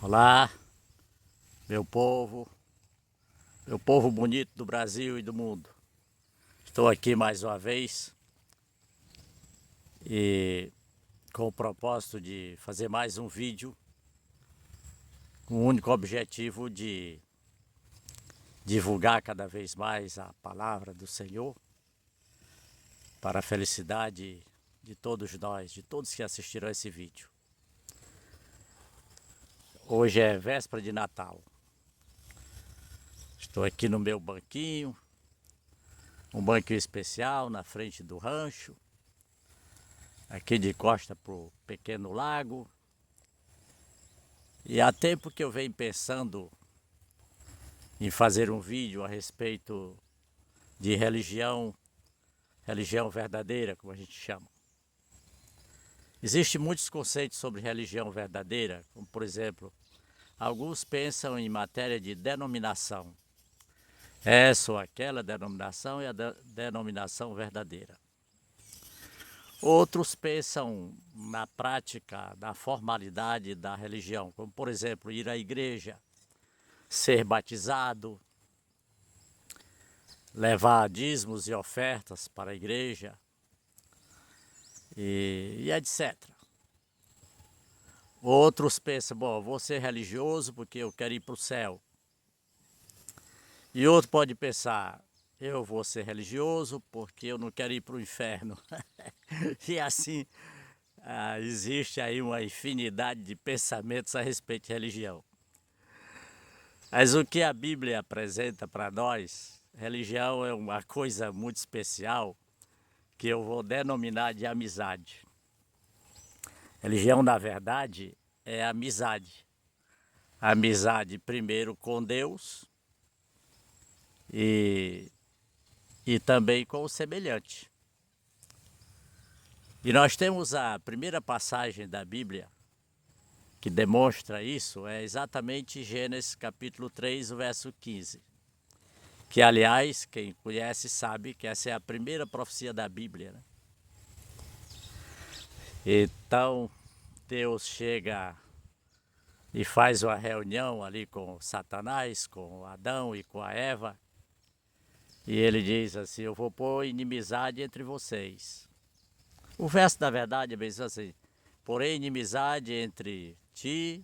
Olá, meu povo bonito do Brasil e do mundo. Estou aqui mais uma vez e com o propósito de fazer mais um vídeo com o único objetivo de divulgar cada vez mais a palavra do Senhor para a felicidade de todos nós, de todos que assistiram esse vídeo. Hoje é véspera de Natal. Estou aqui no meu banquinho, um banquinho especial na frente do rancho, aqui de costa para o pequeno lago. E há tempo que eu venho pensando em fazer um vídeo a respeito de religião verdadeira, como a gente chama. Existem muitos conceitos sobre religião verdadeira, como por exemplo, alguns pensam em matéria de denominação. Essa ou aquela denominação é a denominação verdadeira. Outros pensam na prática, na formalidade da religião, como por exemplo, ir à igreja, ser batizado, levar dízimos e ofertas para a igreja e etc. Outros pensam, bom, vou ser religioso porque eu quero ir para o céu. E outro pode pensar, eu vou ser religioso porque eu não quero ir para o inferno. E assim, existe aí uma infinidade de pensamentos a respeito de religião. Mas o que a Bíblia apresenta para nós, religião é uma coisa muito especial que eu vou denominar de amizade. Religião, na verdade, é amizade. Amizade primeiro com Deus e, e também com o semelhante. E nós temos a primeira passagem da Bíblia que demonstra isso, é exatamente Gênesis capítulo 3, o verso 15. Que, aliás, quem conhece sabe que essa é a primeira profecia da Bíblia, né? Então, Deus chega e faz uma reunião ali com Satanás, com Adão e com a Eva. E ele diz assim, eu vou pôr inimizade entre vocês. O verso da verdade é bem assim, porém inimizade entre ti,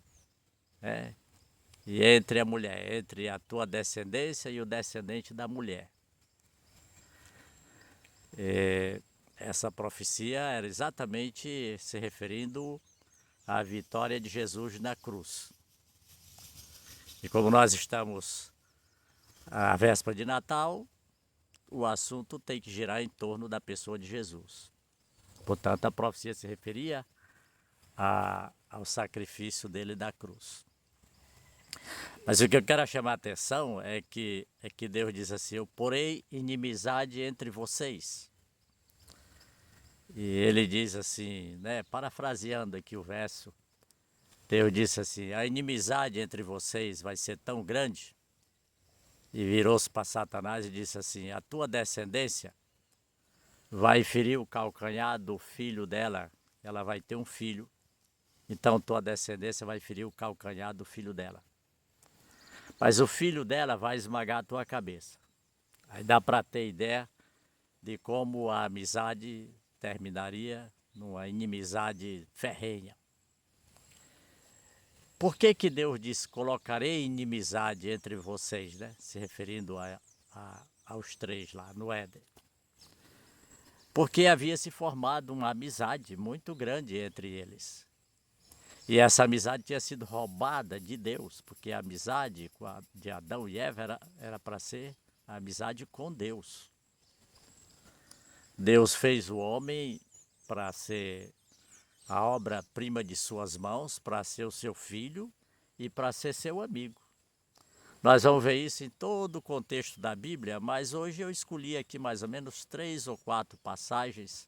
né, e entre a mulher, entre a tua descendência e o descendente da mulher. Essa profecia era exatamente se referindo à vitória de Jesus na cruz. E como nós estamos à véspera de Natal, o assunto tem que girar em torno da pessoa de Jesus. Portanto, a profecia se referia ao sacrifício dele da cruz. Mas o que eu quero chamar a atenção é que Deus diz assim, eu porei inimizade entre vocês. E ele diz assim, né, parafraseando aqui o verso, Deus disse assim, a inimizade entre vocês vai ser tão grande, e virou-se para Satanás e disse assim, a tua descendência vai ferir o calcanhar do filho dela, ela vai ter um filho, então tua descendência vai ferir o calcanhar do filho dela. Mas o filho dela vai esmagar a tua cabeça. Aí dá para ter ideia de como a amizade terminaria numa inimizade ferrenha. Por que Deus disse, colocarei inimizade entre vocês, né? Se referindo aos três lá no Éden. Porque havia se formado uma amizade muito grande entre eles. E essa amizade tinha sido roubada de Deus, porque a amizade de Adão e Eva era para ser a amizade com Deus. Deus fez o homem para ser a obra-prima de suas mãos, para ser o seu filho e para ser seu amigo. Nós vamos ver isso em todo o contexto da Bíblia, mas hoje eu escolhi aqui mais ou menos 3 ou 4 passagens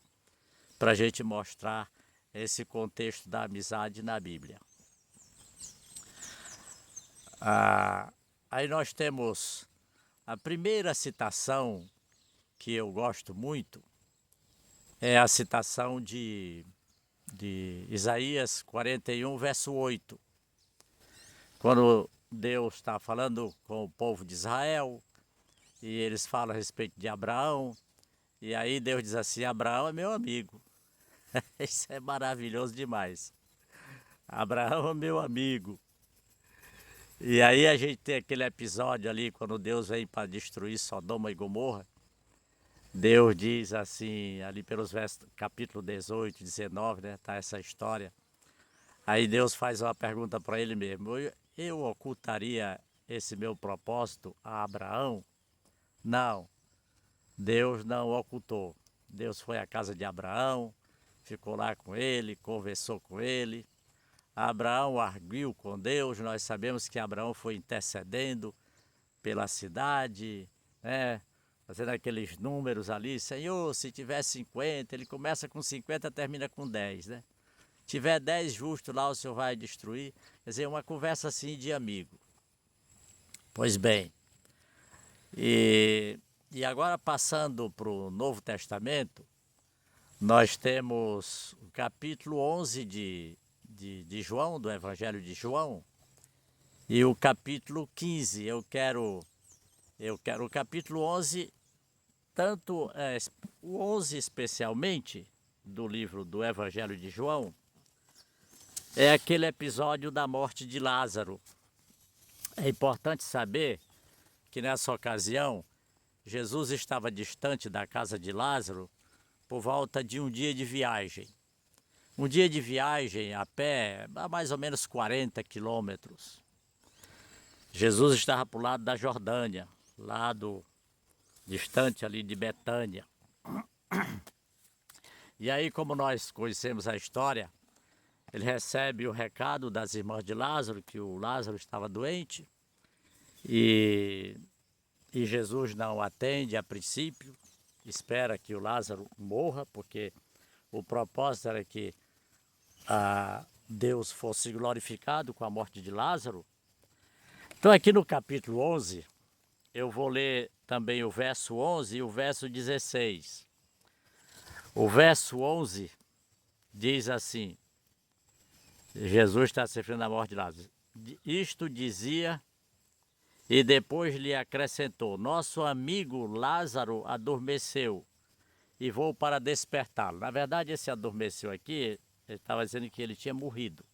para a gente mostrar esse contexto da amizade na Bíblia. Aí nós temos a primeira citação que eu gosto muito, é a citação de Isaías 41, verso 8. quando Deus está falando com o povo de Israel, e eles falam a respeito de Abraão, e aí Deus diz assim: Abraão é meu amigo. Isso é maravilhoso demais. Abraão é meu amigo. E aí a gente tem aquele episódio ali, quando Deus vem para destruir Sodoma e Gomorra. Deus diz assim, ali pelos versos, capítulo 18, 19, né? Tá essa história. Aí Deus faz uma pergunta para ele mesmo: eu ocultaria esse meu propósito a Abraão? Não, Deus não ocultou. Deus foi à casa de Abraão, ficou lá com ele, conversou com ele. Abraão arguiu com Deus. Nós sabemos que Abraão foi intercedendo pela cidade, né? Fazendo aqueles números ali: Senhor, se tiver 50, ele começa com 50, termina com 10, né? Tiver 10 justos lá, o Senhor vai destruir. Quer dizer, uma conversa assim de amigo. Pois bem, e agora passando para o Novo Testamento, nós temos o capítulo 11 de João, do Evangelho de João, e o capítulo 15. Eu quero o capítulo 11, tanto o 11 especialmente, do livro do Evangelho de João, é aquele episódio da morte de Lázaro. É importante saber que nessa ocasião, Jesus estava distante da casa de Lázaro por volta de um dia de viagem. Um dia de viagem a pé, a mais ou menos 40 quilômetros. Jesus estava para o lado da Jordânia, lado distante ali de Betânia. E aí, como nós conhecemos a história, ele recebe o recado das irmãs de Lázaro, que o Lázaro estava doente, e Jesus não atende a princípio, espera que o Lázaro morra, porque o propósito era que Deus fosse glorificado com a morte de Lázaro. Então aqui no capítulo 11, eu vou ler também o verso 11 e o verso 16. O verso 11 diz assim: Jesus está se referindo à morte de Lázaro. Isto dizia e depois lhe acrescentou: nosso amigo Lázaro adormeceu e vou para despertá-lo. Na verdade, esse adormeceu aqui, ele estava dizendo que ele tinha morrido.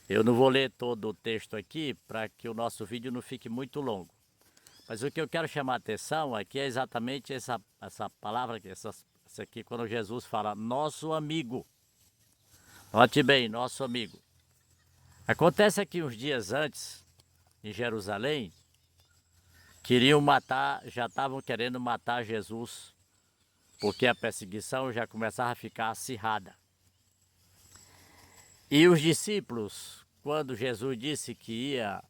Eu não vou ler todo o texto aqui para que o nosso vídeo não fique muito longo. Mas o que eu quero chamar a atenção aqui é exatamente essa palavra aqui, essa aqui, quando Jesus fala nosso amigo. Note bem, nosso amigo. Acontece que uns dias antes, em Jerusalém, queriam matar, já estavam querendo matar Jesus, porque a perseguição já começava a ficar acirrada. E os discípulos, quando Jesus disse que ia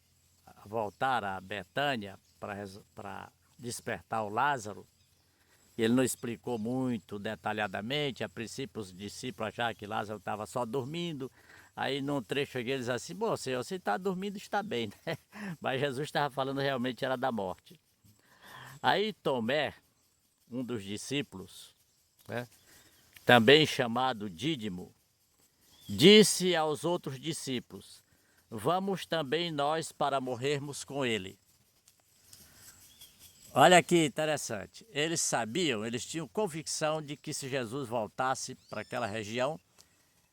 voltar a Betânia para despertar o Lázaro, ele não explicou muito detalhadamente. A princípio os discípulos achavam que Lázaro estava só dormindo. Aí num trecho aqui eles assim: bom, Senhor, se está dormindo está bem, né? Mas Jesus estava falando realmente era da morte. Aí Tomé, um dos discípulos, né, também chamado Dídimo, disse aos outros discípulos: vamos também nós para morrermos com ele. Olha que interessante, eles sabiam, eles tinham convicção de que se Jesus voltasse para aquela região,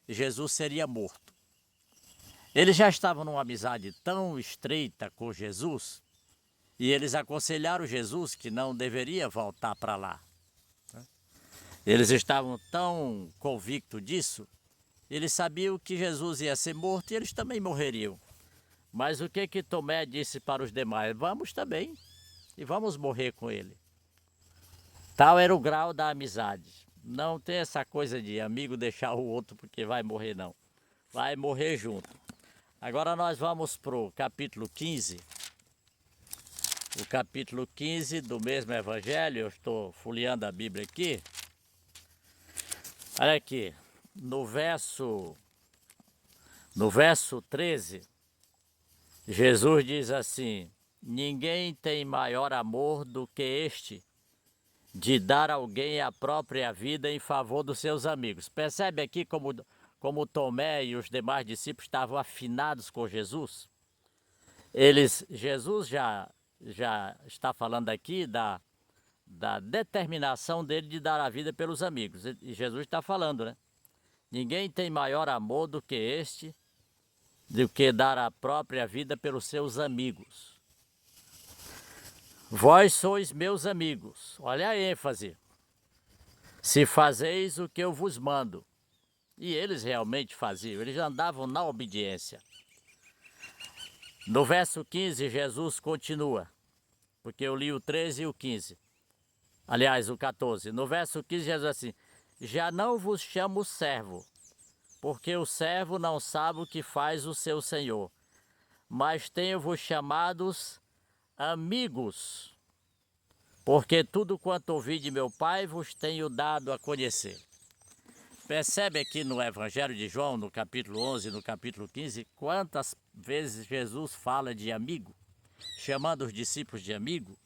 Jesus seria morto. Eles já estavam numa amizade tão estreita com Jesus, e eles aconselharam Jesus que não deveria voltar para lá. Eles estavam tão convictos disso, eles sabiam que Jesus ia ser morto e eles também morreriam. Mas o que Tomé disse para os demais? Vamos também. E vamos morrer com ele. Tal era o grau da amizade. Não tem essa coisa de amigo deixar o outro porque vai morrer, não. Vai morrer junto. Agora nós vamos para o capítulo 15. O capítulo 15 do mesmo evangelho. Eu estou folheando a Bíblia aqui. Olha aqui. No verso 13, Jesus diz assim: ninguém tem maior amor do que este, de dar a alguém a própria vida em favor dos seus amigos. Percebe aqui como Tomé e os demais discípulos estavam afinados com Jesus? Jesus já está falando aqui da determinação dele de dar a vida pelos amigos. E Jesus está falando, né? Ninguém tem maior amor do que este, do que dar a própria vida pelos seus amigos. Vós sois meus amigos. Olha a ênfase. Se fazeis o que eu vos mando. E eles realmente faziam, eles andavam na obediência. No verso 15, Jesus continua, porque eu li o 13 e o 15. Aliás, o 14. No verso 15, Jesus assim: já não vos chamo servo, porque o servo não sabe o que faz o seu senhor, mas tenho-vos chamados amigos, porque tudo quanto ouvi de meu Pai vos tenho dado a conhecer. Percebe aqui no Evangelho de João, no capítulo 11, no capítulo 15, quantas vezes Jesus fala de amigo, chamando os discípulos de amigo.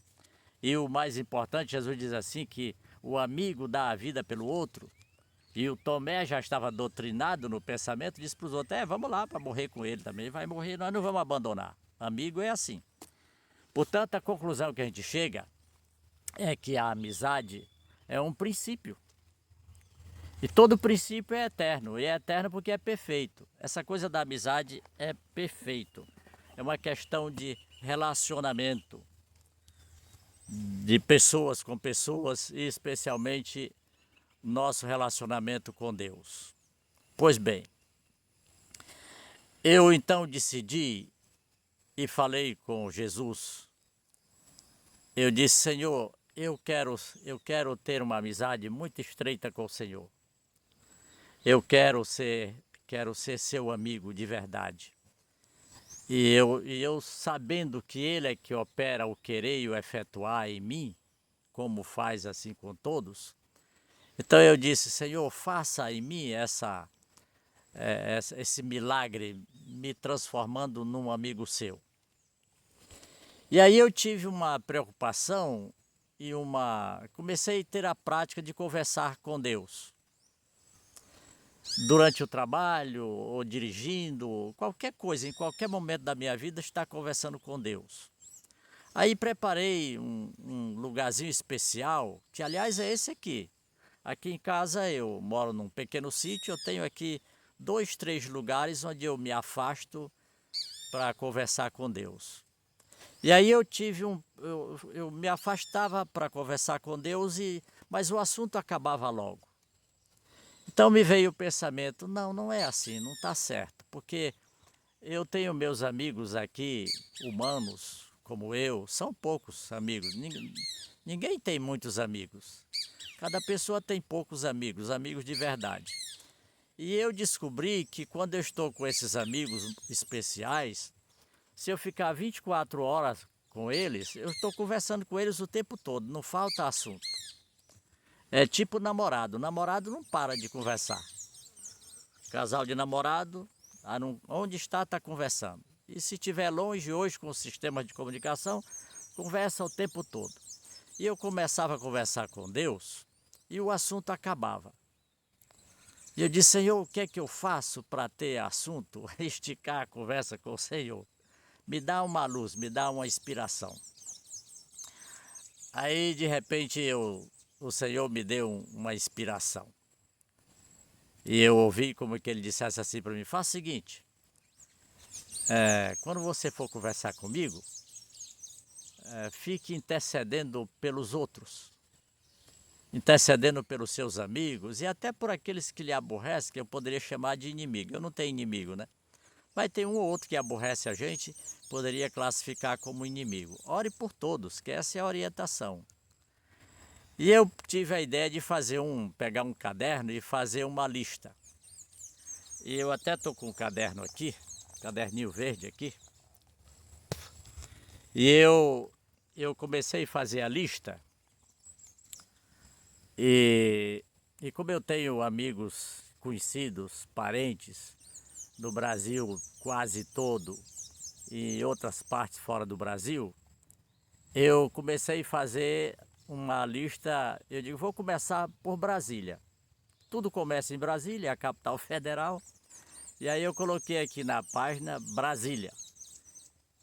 E o mais importante, Jesus diz assim que o amigo dá a vida pelo outro. E o Tomé já estava doutrinado no pensamento, disse para os outros: vamos lá para morrer com ele também, ele vai morrer, nós não vamos abandonar. Amigo é assim. Portanto, a conclusão que a gente chega é que a amizade é um princípio. E todo princípio é eterno, e é eterno porque é perfeito. Essa coisa da amizade é perfeito. É uma questão de relacionamento, de pessoas com pessoas, e especialmente nosso relacionamento com Deus. Pois bem, eu então decidi e falei com Jesus. Eu disse: Senhor, eu quero ter uma amizade muito estreita com o Senhor. Eu quero ser seu amigo de verdade. E eu sabendo que Ele é que opera o querer e o efetuar em mim, como faz assim com todos, então eu disse: Senhor, faça em mim esse milagre, me transformando num amigo seu. E aí eu tive uma preocupação e comecei a ter a prática de conversar com Deus. Durante o trabalho, ou dirigindo, qualquer coisa, em qualquer momento da minha vida, estar conversando com Deus. Aí preparei um lugarzinho especial, que aliás é esse aqui. Aqui em casa eu moro num pequeno sítio, eu tenho aqui 2, 3 lugares onde eu me afasto para conversar com Deus. E aí eu me afastava para conversar com Deus, mas o assunto acabava logo. Então me veio o pensamento: não é assim, não está certo, porque eu tenho meus amigos aqui, humanos, como eu, são poucos amigos, ninguém tem muitos amigos. Cada pessoa tem poucos amigos, amigos de verdade. E eu descobri que quando eu estou com esses amigos especiais, se eu ficar 24 horas com eles, eu estou conversando com eles o tempo todo, não falta assunto. É tipo namorado, namorado não para de conversar. Casal de namorado, onde está conversando. E se estiver longe hoje com o sistema de comunicação, conversa o tempo todo. E eu começava a conversar com Deus e o assunto acabava. E eu disse: Senhor, o que é que eu faço para ter assunto, esticar a conversa com o Senhor? Me dá uma luz, me dá uma inspiração. Aí de repente o Senhor me deu uma inspiração. E eu ouvi como que ele dissesse assim para mim: faça o seguinte, quando você for conversar comigo, fique intercedendo pelos outros, intercedendo pelos seus amigos e até por aqueles que lhe aborrecem, que eu poderia chamar de inimigo. Eu não tenho inimigo, né? Mas tem um ou outro que aborrece a gente, poderia classificar como inimigo. Ore por todos, que essa é a orientação. E eu tive a ideia de pegar um caderno e fazer uma lista. E eu até estou com um caderno aqui, caderninho verde aqui. E eu comecei a fazer a lista. E como eu tenho amigos conhecidos, parentes, no Brasil quase todo e outras partes fora do Brasil, eu comecei a fazer uma lista. Eu digo: vou começar por Brasília. Tudo começa em Brasília, a capital federal. E aí eu coloquei aqui na página Brasília.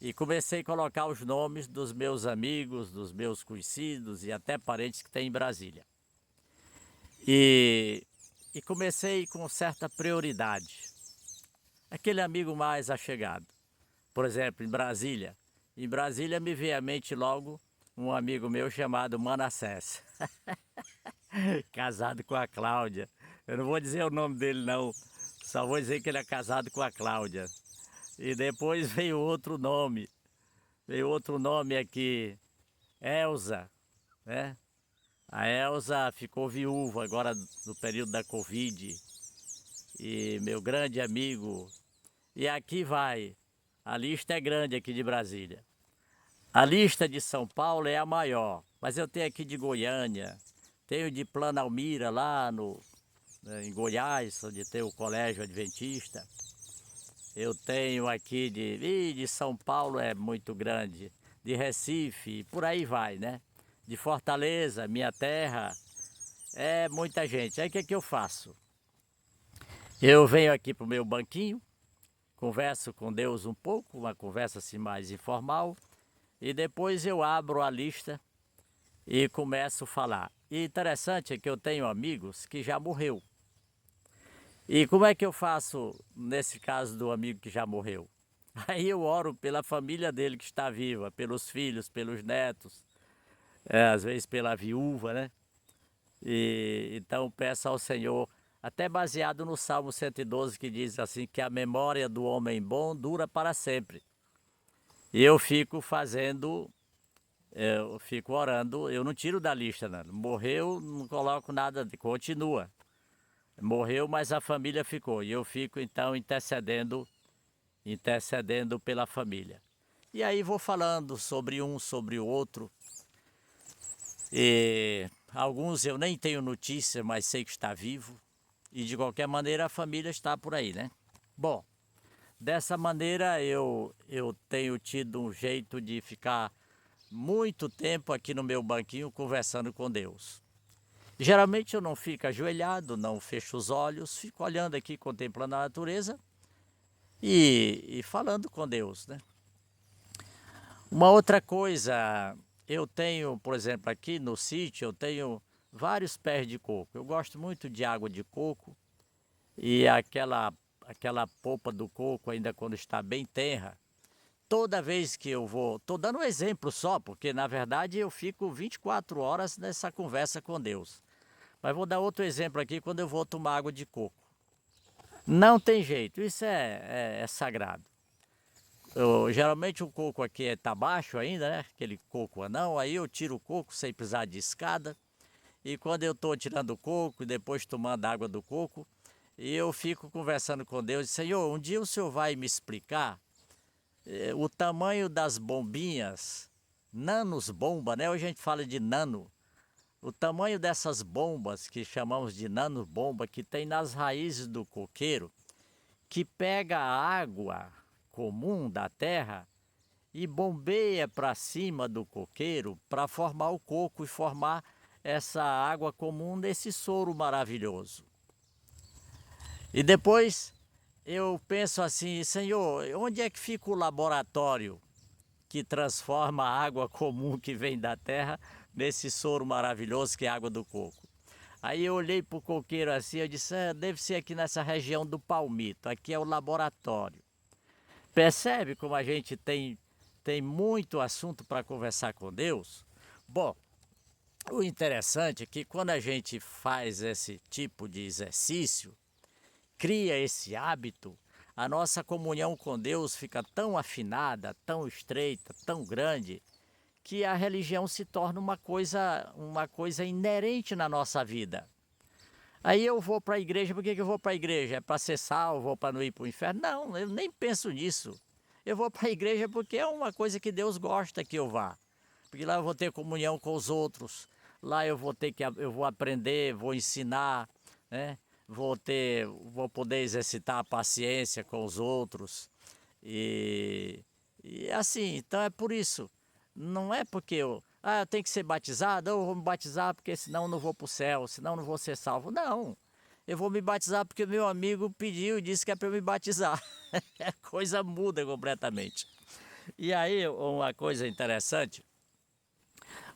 E comecei a colocar os nomes dos meus amigos, dos meus conhecidos e até parentes que tem em Brasília. E, e comecei com certa prioridade. Aquele amigo mais achegado. Por exemplo, em Brasília me veio à mente logo um amigo meu chamado Manassés, casado com a Cláudia. Eu não vou dizer o nome dele não, só vou dizer que ele é casado com a Cláudia. E depois veio outro nome aqui, Elza, né? A Elza ficou viúva agora no período da Covid. E meu grande amigo, e aqui vai, a lista é grande aqui de Brasília. A lista de São Paulo é a maior, mas eu tenho aqui de Goiânia, tenho de Planalmira lá em Goiás, onde tem o Colégio Adventista. Eu tenho aqui de São Paulo é muito grande, de Recife, por aí vai, né? De Fortaleza, minha terra, é muita gente. Aí o que que eu faço? Eu venho aqui para o meu banquinho, converso com Deus um pouco, uma conversa assim mais informal, e depois eu abro a lista e começo a falar. E interessante é que eu tenho amigos que já morreu. E como é que eu faço nesse caso do amigo que já morreu? Aí eu oro pela família dele que está viva, pelos filhos, pelos netos, às vezes pela viúva, né? E então peço ao Senhor, até baseado no Salmo 112 que diz assim que a memória do homem bom dura para sempre. E eu fico eu fico orando, eu não tiro da lista, né? Morreu, não coloco nada, continua. Morreu, mas a família ficou. E eu fico então intercedendo pela família. E aí vou falando sobre um, sobre o outro. E alguns eu nem tenho notícia, mas sei que está vivo. E de qualquer maneira a família está por aí, né? Bom, dessa maneira eu tenho tido um jeito de ficar muito tempo aqui no meu banquinho conversando com Deus. Geralmente eu não fico ajoelhado, não fecho os olhos, fico olhando aqui, contemplando a natureza e falando com Deus, né? Uma outra coisa, eu tenho, por exemplo, aqui no sítio, eu tenho vários pés de coco. Eu gosto muito de água de coco e aquela polpa do coco, ainda quando está bem tenra, toda vez que eu vou, estou dando um exemplo só, porque na verdade eu fico 24 horas nessa conversa com Deus. Mas vou dar outro exemplo aqui quando eu vou tomar água de coco. Não tem jeito, isso é sagrado. Geralmente o coco aqui está baixo ainda, né? Aquele coco anão, aí eu tiro o coco sem precisar de escada. E quando eu estou tirando o coco e depois tomando água do coco, eu fico conversando com Deus, Senhor, um dia o Senhor vai me explicar o tamanho das bombinhas, nanos bomba, né? Hoje a gente fala de nano. O tamanho dessas bombas que chamamos de nano bomba que tem nas raízes do coqueiro, que pega a água comum da terra e bombeia para cima do coqueiro para formar o coco e formar essa água comum nesse soro maravilhoso. E depois eu penso assim, Senhor, onde é que fica o laboratório que transforma a água comum que vem da terra nesse soro maravilhoso que é a água do coco? Aí eu olhei para o coqueiro assim, eu disse, deve ser aqui nessa região do Palmito, aqui é o laboratório. Percebe como a gente tem muito assunto para conversar com Deus? Bom, o interessante é que quando a gente faz esse tipo de exercício, cria esse hábito, a nossa comunhão com Deus fica tão afinada, tão estreita, tão grande, que a religião se torna uma coisa inerente na nossa vida. Aí eu vou para a igreja, por que eu vou para a igreja? É para ser salvo, vou para não ir para o inferno? Não, eu nem penso nisso. Eu vou para a igreja porque é uma coisa que Deus gosta que eu vá. Porque lá eu vou ter comunhão com os outros, lá eu vou aprender, vou ensinar, né? Vou poder exercitar a paciência com os outros. E assim, então é por isso. Não é porque eu tenho que ser batizado, eu vou me batizar porque senão eu não vou para o céu, senão eu não vou ser salvo. Não, eu vou me batizar porque meu amigo pediu e disse que é para eu me batizar. A coisa muda completamente. E aí, uma coisa interessante,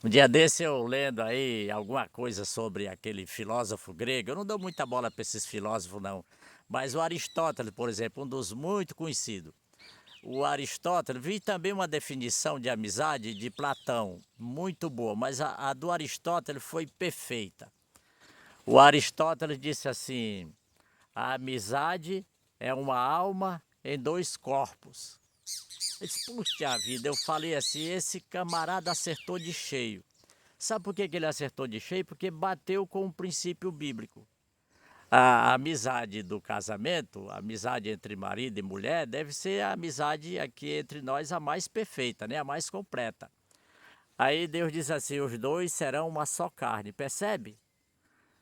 um dia desse eu lendo aí alguma coisa sobre aquele filósofo grego, eu não dou muita bola para esses filósofos não, mas o Aristóteles, por exemplo, um dos muito conhecidos. O Aristóteles, vi também uma definição de amizade de Platão, muito boa, mas a do Aristóteles foi perfeita. O Aristóteles disse assim: a amizade é uma alma em dois corpos. Eu disse, puxa vida, eu falei assim, esse camarada acertou de cheio. Sabe por que ele acertou de cheio? Porque bateu com o princípio bíblico. A amizade do casamento, a amizade entre marido e mulher, deve ser a amizade aqui entre nós a mais perfeita, né? A mais completa. Aí Deus diz assim, os dois serão uma só carne, percebe?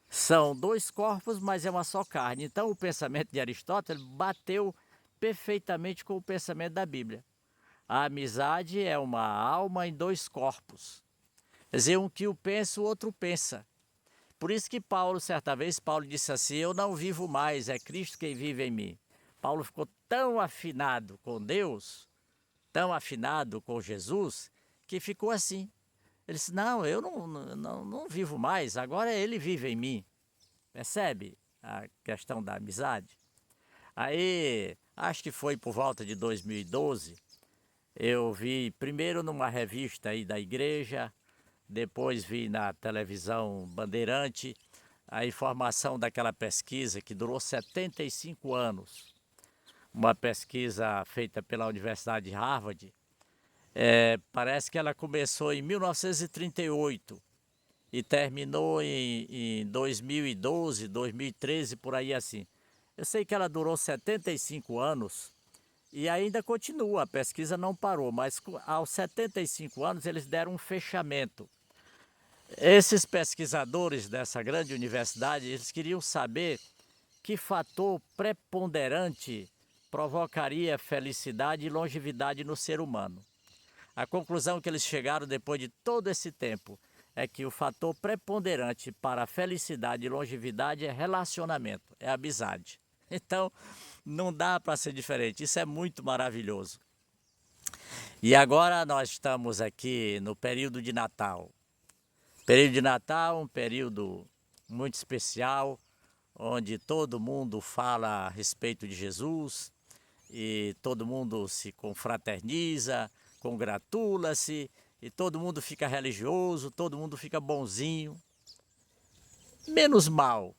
São dois corpos, mas é uma só carne. Então o pensamento de Aristóteles bateu perfeitamente com o pensamento da Bíblia. A amizade é uma alma em dois corpos. Quer dizer, um que o pensa, o outro pensa. Por isso que Paulo, certa vez, Paulo disse assim, eu não vivo mais, é Cristo quem vive em mim. Paulo ficou tão afinado com Deus, tão afinado com Jesus, que ficou assim. Ele disse, não, eu não vivo mais, agora ele vive em mim. Percebe a questão da amizade? Aí, acho que foi por volta de 2012, eu vi primeiro numa revista aí da igreja, depois vi na televisão Bandeirante a informação daquela pesquisa que durou 75 anos. Uma pesquisa feita pela Universidade de Harvard. Parece que ela começou em 1938 e terminou em 2012, 2013, por aí assim. Eu sei que ela durou 75 anos e ainda continua, a pesquisa não parou, mas aos 75 anos eles deram um fechamento. Esses pesquisadores dessa grande universidade, eles queriam saber que fator preponderante provocaria felicidade e longevidade no ser humano. A conclusão que eles chegaram depois de todo esse tempo é que o fator preponderante para a felicidade e longevidade é relacionamento, é amizade. Então, não dá para ser diferente, isso é muito maravilhoso. E agora nós estamos aqui no período de Natal. Período de Natal, um período muito especial, onde todo mundo fala a respeito de Jesus e todo mundo se confraterniza, congratula-se e todo mundo fica religioso, todo mundo fica bonzinho, menos mal.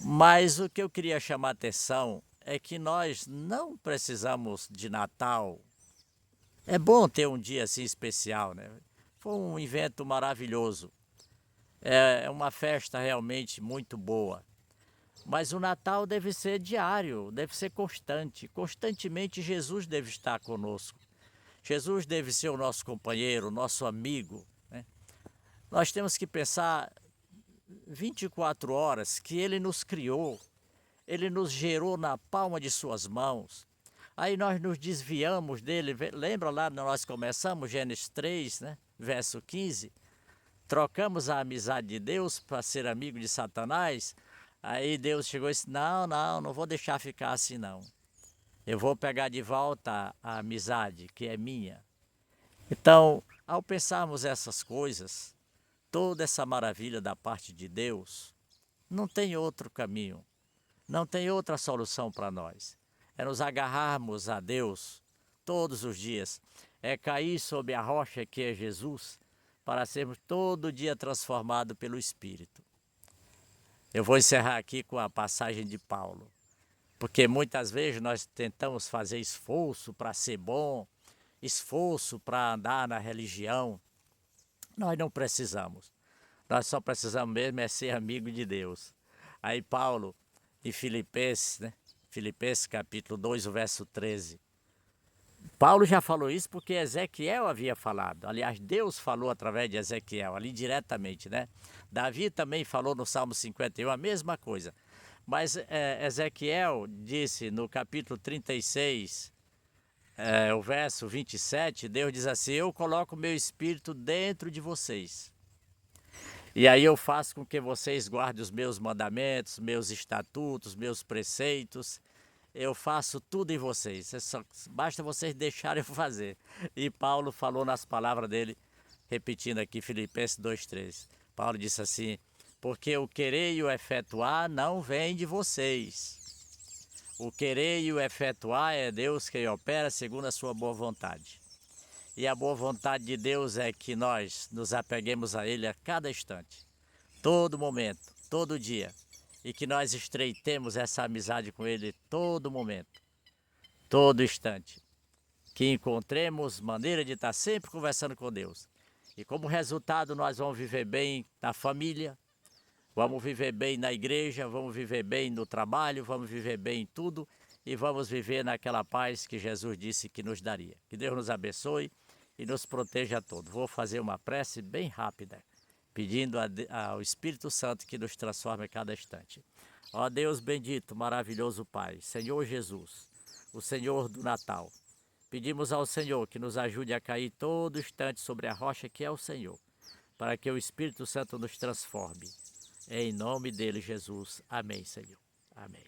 Mas o que eu queria chamar a atenção é que nós não precisamos de Natal. É bom ter um dia assim especial, né? Foi um evento maravilhoso. É uma festa realmente muito boa. Mas o Natal deve ser diário, deve ser constante. Constantemente Jesus deve estar conosco. Jesus deve ser o nosso companheiro, o nosso amigo, né? Nós temos que pensar 24 horas que Ele nos criou, Ele nos gerou na palma de suas mãos. Aí nós nos desviamos dele. Lembra lá, nós começamos Gênesis 3, né? Verso 15. Trocamos a amizade de Deus para ser amigo de Satanás. Aí Deus chegou e disse, não vou deixar ficar assim não. Eu vou pegar de volta a amizade que é minha. Então, ao pensarmos essas coisas, toda essa maravilha da parte de Deus, não tem outro caminho, não tem outra solução para nós. É nos agarrarmos a Deus todos os dias, é cair sob a rocha que é Jesus, para sermos todo dia transformados pelo Espírito. Eu vou encerrar aqui com a passagem de Paulo, porque muitas vezes nós tentamos fazer esforço para ser bom, esforço para andar na religião. Nós não precisamos. Nós só precisamos mesmo é ser amigo de Deus. Aí Paulo, em Filipenses, né? Filipenses capítulo 2, o verso 13. Paulo já falou isso porque Ezequiel havia falado. Aliás, Deus falou através de Ezequiel, ali diretamente, né? Davi também falou no Salmo 51 a mesma coisa. Mas Ezequiel disse no capítulo 36, o verso 27, Deus diz assim, eu coloco o meu espírito dentro de vocês. E aí eu faço com que vocês guardem os meus mandamentos, meus estatutos, meus preceitos. eu faço tudo em vocês. Basta vocês deixarem eu fazer. E Paulo falou nas palavras dele, repetindo aqui Filipenses 2,3. Paulo disse assim: porque o querer e o efetuar não vem de vocês. O querer e o efetuar é Deus quem opera segundo a sua boa vontade. E a boa vontade de Deus é que nós nos apeguemos a Ele a cada instante, todo momento, todo dia. E que nós estreitemos essa amizade com Ele todo momento, todo instante. Que encontremos maneira de estar sempre conversando com Deus. E como resultado nós vamos viver bem na família, vamos viver bem na igreja, vamos viver bem no trabalho, vamos viver bem em tudo e vamos viver naquela paz que Jesus disse que nos daria. Que Deus nos abençoe e nos proteja a todos. Vou fazer uma prece bem rápida, pedindo ao Espírito Santo que nos transforme a cada instante. Ó Deus bendito, maravilhoso Pai, Senhor Jesus, o Senhor do Natal, pedimos ao Senhor que nos ajude a cair todo instante sobre a rocha que é o Senhor, para que o Espírito Santo nos transforme. Em nome dele, Jesus. Amém, Senhor. Amém.